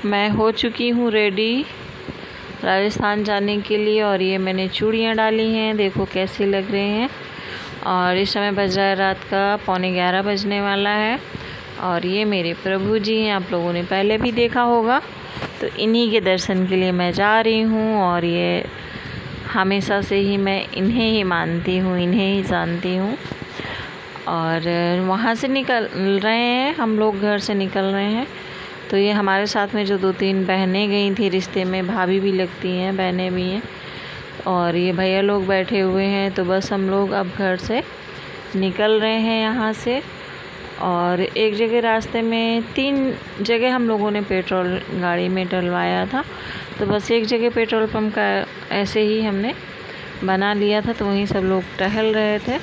मैं हो चुकी हूँ रेडी राजस्थान जाने के लिए। और ये मैंने चूड़ियाँ डाली हैं, देखो कैसे लग रहे हैं। और इस समय बज रहा है रात का 11:15 बजने वाला है। और ये मेरे प्रभु जी हैं, आप लोगों ने पहले भी देखा होगा। तो इन्हीं के दर्शन के लिए मैं जा रही हूँ। और ये हमेशा से ही मैं इन्हें ही मानती हूँ, इन्हें ही जानती हूँ। और वहाँ से निकल रहे हैं हम लोग, घर से निकल रहे हैं। तो ये हमारे साथ में जो 2-3 बहनें गई थी रिश्ते में, भाभी भी लगती हैं, बहनें भी हैं। और ये भैया लोग बैठे हुए हैं। तो बस हम लोग अब घर से निकल रहे हैं यहाँ से। और एक जगह रास्ते में 3 जगह हम लोगों ने पेट्रोल गाड़ी में डलवाया था। तो बस एक जगह पेट्रोल पंप का ऐसे ही हमने बना लिया था, तो वहीं सब लोग टहल रहे थे।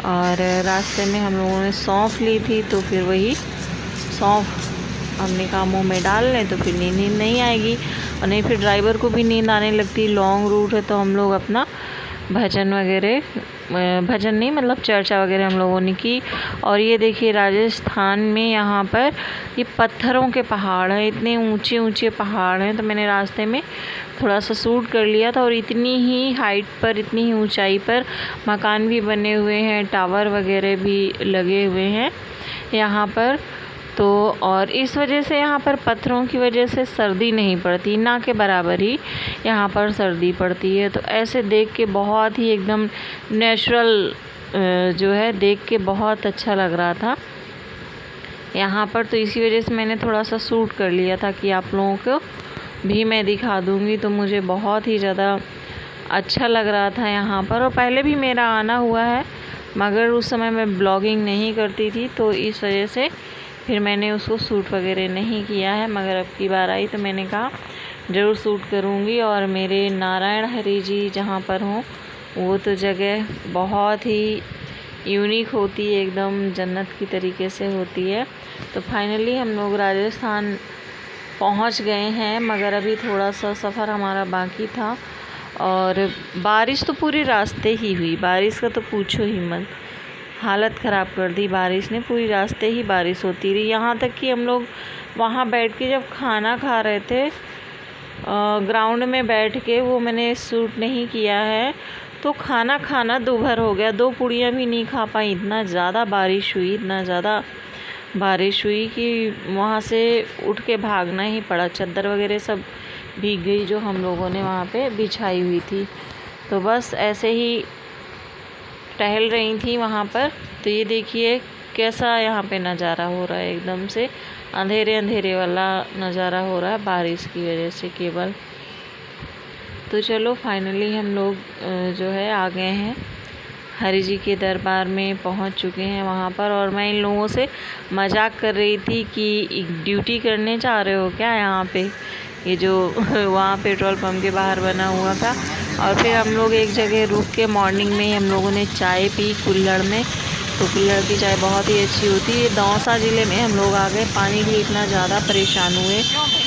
और रास्ते में हम लोगों ने सौंफ ली थी, तो फिर वही सौंफ हमने कहा मुँह में डाल लें तो फिर नींद नहीं आएगी। और नहीं फिर ड्राइवर को भी नींद आने लगती, लॉन्ग रूट है। तो हम लोग अपना भजन वगैरह, भजन नहीं मतलब चर्चा वगैरह हम लोगों ने की। और ये देखिए राजस्थान में यहाँ पर ये पत्थरों के पहाड़ हैं, इतने ऊंचे ऊंचे पहाड़ हैं। तो मैंने रास्ते में थोड़ा सा शूट कर लिया था। और इतनी ही हाइट पर, इतनी ही ऊंचाई पर मकान भी बने हुए हैं, टावर वगैरह भी लगे हुए हैं यहाँ पर। तो और इस वजह से यहाँ पर पत्थरों की वजह से सर्दी नहीं पड़ती, ना के बराबर ही यहाँ पर सर्दी पड़ती है। तो ऐसे देख के बहुत ही एकदम नेचुरल जो है, देख के बहुत अच्छा लग रहा था यहाँ पर। तो इसी वजह से मैंने थोड़ा सा शूट कर लिया था कि आप लोगों को भी मैं दिखा दूँगी। तो मुझे बहुत ही ज़्यादा अच्छा लग रहा था यहाँ पर। और पहले भी मेरा आना हुआ है, मगर उस समय मैं ब्लॉगिंग नहीं करती थी, तो इस वजह से फिर मैंने उसको शूट वगैरह नहीं किया है। मगर अब की बार आई तो मैंने कहा ज़रूर शूट करूँगी। और मेरे नारायण हरि जी जहाँ पर हों, वो तो जगह बहुत ही यूनिक होती है, एकदम जन्नत की तरीके से होती है। तो फाइनली हम लोग राजस्थान पहुँच गए हैं, मगर अभी थोड़ा सा सफ़र हमारा बाकी था। और बारिश तो पूरे रास्ते ही हुई, बारिश का तो पूछो ही मत, हालत ख़राब कर दी बारिश ने। पूरी रास्ते ही बारिश होती रही, यहाँ तक कि हम लोग वहाँ बैठ के जब खाना खा रहे थे ग्राउंड में बैठ के, वो मैंने शूट नहीं किया है। तो खाना खाना दोपहर हो गया, 2 पूड़ियाँ भी नहीं खा पाई। इतना ज़्यादा बारिश हुई, इतना ज़्यादा बारिश हुई कि वहाँ से उठ के भागना ही पड़ा। चद्दर वगैरह सब भीग गई जो हम लोगों ने वहाँ पे बिछाई हुई थी। तो बस ऐसे ही टहल रही थी वहाँ पर। तो ये देखिए कैसा यहाँ पे नज़ारा हो रहा है, एकदम से अंधेरे अंधेरे वाला नज़ारा हो रहा है बारिश की वजह से केवल। तो चलो फाइनली हम लोग जो है आ गए हैं, हरि जी के दरबार में पहुँच चुके हैं वहाँ पर। और मैं इन लोगों से मजाक कर रही थी कि ड्यूटी करने जा रहे हो क्या यहाँ पे, ये जो वहाँ पेट्रोल पंप के बाहर बना हुआ था। और फिर हम लोग एक जगह रुक के मॉर्निंग में ही हम लोगों ने चाय पी कुल्हड़ में। तो कुल्हड़ की चाय बहुत ही अच्छी होती है। दौसा ज़िले में हम लोग आ गए, पानी भी इतना ज़्यादा परेशान हुए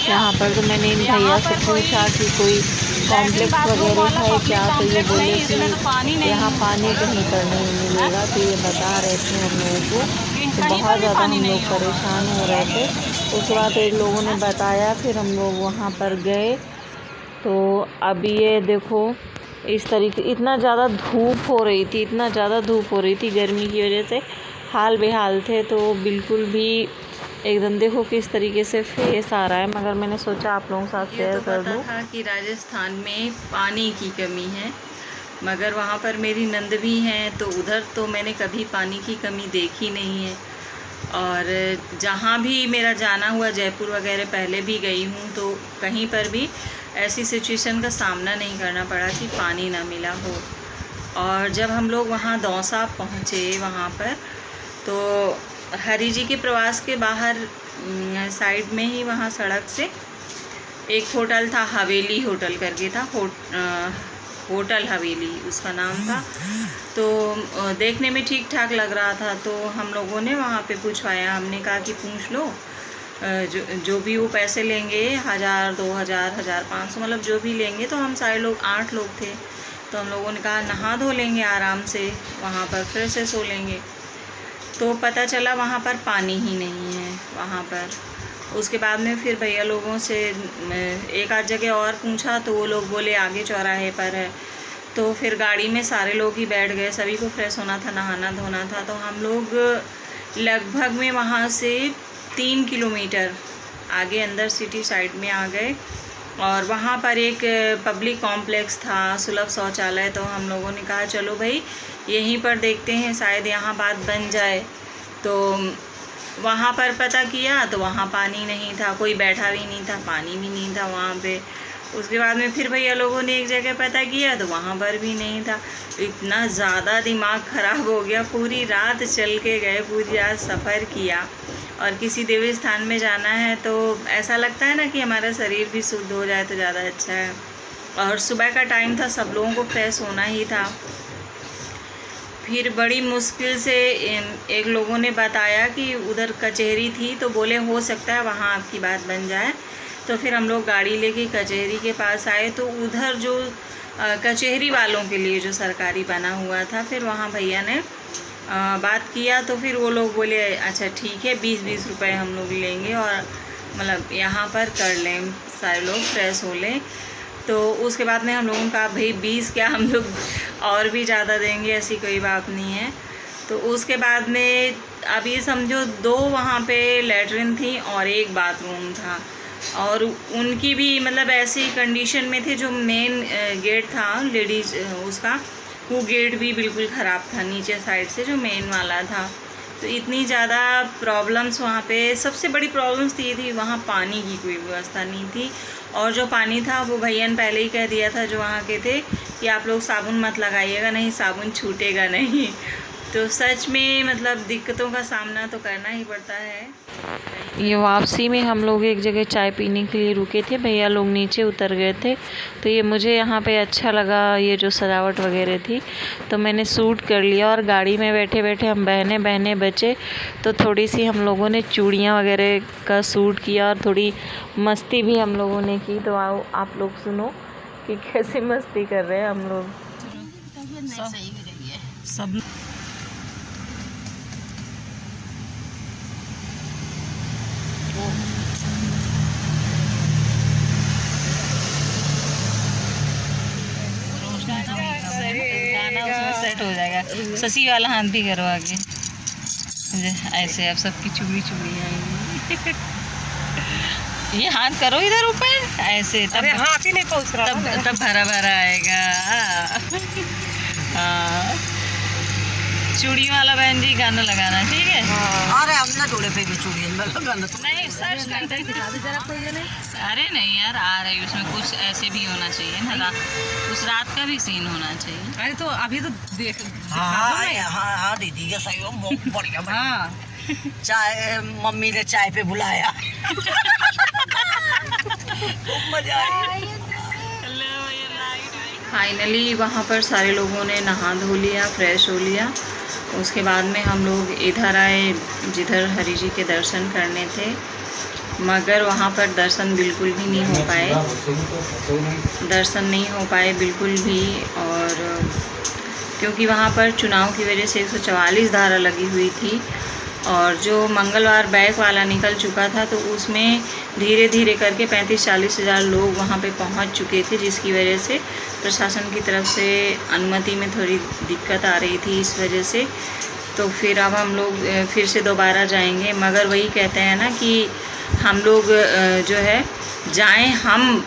यहाँ पर। तो मैंने इन भैया से पूछा कि कोई कॉम्प्लेक्स वगैरह है क्या, तो ये बोले कि यहाँ पानी कहीं पर नहीं मिलेगा। तो ये बता रहे थे हम लोगों को, तो बहुत ज़्यादा हम लोग परेशान हो रहे थे। उसके बाद एक लोगों ने बताया, फिर हम लोग वहाँ पर गए। तो अभी ये देखो इस तरीके, इतना ज़्यादा धूप हो रही थी, इतना ज़्यादा धूप हो रही थी, गर्मी की वजह से हाल बेहाल थे। तो बिल्कुल भी एकदम देखो किस तरीके से फेस आ रहा है। मगर मैंने सोचा आप लोगों के साथ शेयर कर दूँ। था कि राजस्थान में पानी की कमी है, मगर वहाँ पर मेरी नंद भी हैं, तो उधर तो मैंने कभी पानी की कमी देखी नहीं है। और जहाँ भी मेरा जाना हुआ, जयपुर वगैरह पहले भी गई हूँ, तो कहीं पर भी ऐसी सिचुएशन का सामना नहीं करना पड़ा कि पानी ना मिला हो। और जब हम लोग वहाँ दौसा पहुँचे वहाँ पर, तो हरि जी के प्रवास के बाहर साइड में ही वहाँ सड़क से एक होटल था, हवेली होटल करके था, होटल हवेली उसका नाम था। तो देखने में ठीक ठाक लग रहा था। तो हम लोगों ने वहाँ पे पूछवाया, हमने कहा कि पूछ लो जो भी वो पैसे लेंगे, 1000, 2000, 1500, मतलब जो भी लेंगे। तो हम सारे लोग 8 लोग थे। तो हम लोगों ने कहा नहा धो लेंगे आराम से, वहाँ पर फिर से सो लेंगे। तो पता चला वहाँ पर पानी ही नहीं है। वहाँ पर उसके बाद में फिर भैया लोगों से एक आध जगह और पूछा तो वो लोग बोले आगे चौराहे पर है। तो फिर गाड़ी में सारे लोग ही बैठ गए, सभी को फ्रेश होना था, नहाना धोना था। तो हम लोग लगभग में वहाँ से 3 किलोमीटर आगे अंदर सिटी साइड में आ गए और वहाँ पर एक पब्लिक कॉम्प्लेक्स था, सुलभ शौचालय। तो हम लोगों ने कहा चलो भाई यहीं पर देखते हैं, शायद यहाँ बात बन जाए। तो वहाँ पर पता किया तो वहाँ पानी नहीं था, कोई बैठा भी नहीं था, पानी भी नहीं था वहाँ पे। उसके बाद में फिर भैया लोगों ने एक जगह पता किया तो वहाँ पर भी नहीं था। इतना ज़्यादा दिमाग ख़राब हो गया, पूरी रात चल के गए, पूरी रात सफ़र किया। और किसी देवी स्थान में जाना है तो ऐसा लगता है ना कि हमारा शरीर भी शुद्ध हो जाए तो ज़्यादा अच्छा है। और सुबह का टाइम था, सब लोगों को फ्रेश होना ही था। फिर बड़ी मुश्किल से एक लोगों ने बताया कि उधर कचहरी थी, तो बोले हो सकता है वहाँ आपकी बात बन जाए। तो फिर हम लोग गाड़ी लेके कचहरी के पास आए तो उधर जो कचहरी वालों के लिए जो सरकारी बना हुआ था, फिर वहाँ भैया ने बात किया। तो फिर वो लोग बोले अच्छा ठीक है 20-20 रुपये हम लोग लेंगे और मतलब यहाँ पर कर लें, सारे लोग फ्रेश हो लें। तो उसके बाद में हम लोगों ने कहा भाई 20 क्या, हम लोग और भी ज़्यादा देंगे, ऐसी कोई बात नहीं है। तो उसके बाद में अब ये समझो 2 वहाँ पे लैट्रिन थी और 1 बाथरूम था और उनकी भी मतलब ऐसी कंडीशन में थे। जो मेन गेट था लेडीज़ उसका, वो गेट भी बिल्कुल ख़राब था नीचे साइड से, जो मेन वाला था। तो इतनी ज़्यादा प्रॉब्लम्स वहाँ पे, सबसे बड़ी प्रॉब्लम्स ये थी वहाँ पानी की कोई व्यवस्था नहीं थी। और जो पानी था वो भैया ने पहले ही कह दिया था जो वहाँ के थे कि आप लोग साबुन मत लगाइएगा, नहीं साबुन छूटेगा नहीं। तो सच में मतलब दिक्कतों का सामना तो करना ही पड़ता है। ये वापसी में हम लोग एक जगह चाय पीने के लिए रुके थे, भैया लोग नीचे उतर गए थे। तो ये मुझे यहाँ पे अच्छा लगा, ये जो सजावट वगैरह थी, तो मैंने शूट कर लिया। और गाड़ी में बैठे बैठे हम बहने बचे तो थोड़ी सी हम लोगों ने चूड़ियाँ वगैरह का शूट किया और थोड़ी मस्ती भी हम लोगों ने की। तो आओ आप लोग सुनो कि कैसे मस्ती कर रहे हैं हम लोग सब। सेट हो जाएगा। शशि वाला हाथ भी करो आगे, ऐसे अब सबकी चूड़ी आएंगी। ये हाथ करो इधर ऊपर ऐसे, तब हाथ ही नहीं पहुंच रहा, तब भरा भरा आएगा। हाँ चूड़ी वाला बहन जी गाना लगाना, ठीक है। अरे अपना जोड़े पे भी चूड़ी लगाना तो नहीं सर्च करते। अरे नहीं यार, आ रही उसमें कुछ ऐसे भी होना चाहिए ना, उस रात का भी सीन होना चाहिए। अरे तो अभी तो देख। हाँ दीदी का सही बहुत बढ़िया। हाँ चाय मम्मी ने चाय पे बुलाया। मजा आया। फाइनली वहाँ पर सारे लोगों ने नहा धो लिया, फ्रेश हो लिया। उसके बाद में हम लोग इधर आए जिधर हरि जी के दर्शन करने थे, मगर वहाँ पर दर्शन बिल्कुल भी नहीं हो पाए, बिल्कुल भी। और क्योंकि वहाँ पर चुनाव की वजह से 144 धारा लगी हुई थी और जो मंगलवार बैक वाला निकल चुका था, तो उसमें धीरे धीरे करके 35-40 हज़ार लोग वहाँ पे पहुँच चुके थे, जिसकी वजह से प्रशासन की तरफ से अनुमति में थोड़ी दिक्कत आ रही थी इस वजह से। तो फिर अब हम लोग फिर से दोबारा जाएंगे, मगर वही कहते हैं ना कि हम लोग जो है जाएं, हम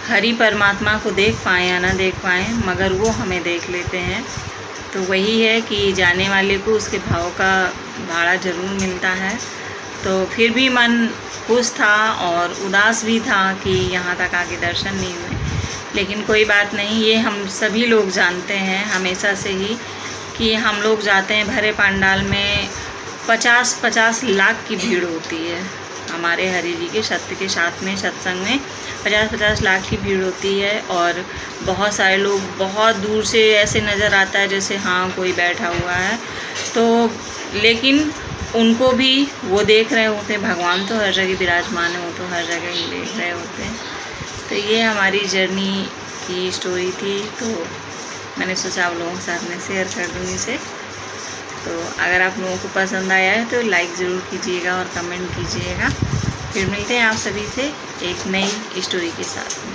हरि परमात्मा को देख पाएँ या ना देख पाएँ, मगर वो हमें देख लेते हैं। तो वही है कि जाने वाले को उसके भाव का भाड़ा ज़रूर मिलता है। तो फिर भी मन खुश था और उदास भी था कि यहाँ तक आके दर्शन नहीं हुए, लेकिन कोई बात नहीं। ये हम सभी लोग जानते हैं हमेशा से ही कि हम लोग जाते हैं भरे पंडाल में 50-50 लाख की भीड़ होती है। हमारे हरि जी के सत्य के साथ में सत्संग में 50-50 लाख की भीड़ होती है और बहुत सारे लोग बहुत दूर से ऐसे नज़र आता है जैसे हाँ कोई बैठा हुआ है। तो लेकिन उनको भी वो देख रहे होते हैं, भगवान तो हर जगह विराजमान है, वो तो हर जगह ही देख रहे होते हैं। तो ये हमारी जर्नी की स्टोरी थी, तो मैंने सोचा आप लोगों के साथ में शेयर कर दूँ इसे। तो अगर आप लोगों को पसंद आया है तो लाइक ज़रूर कीजिएगा और कमेंट कीजिएगा। फिर मिलते हैं आप सभी से एक नई स्टोरी के साथ।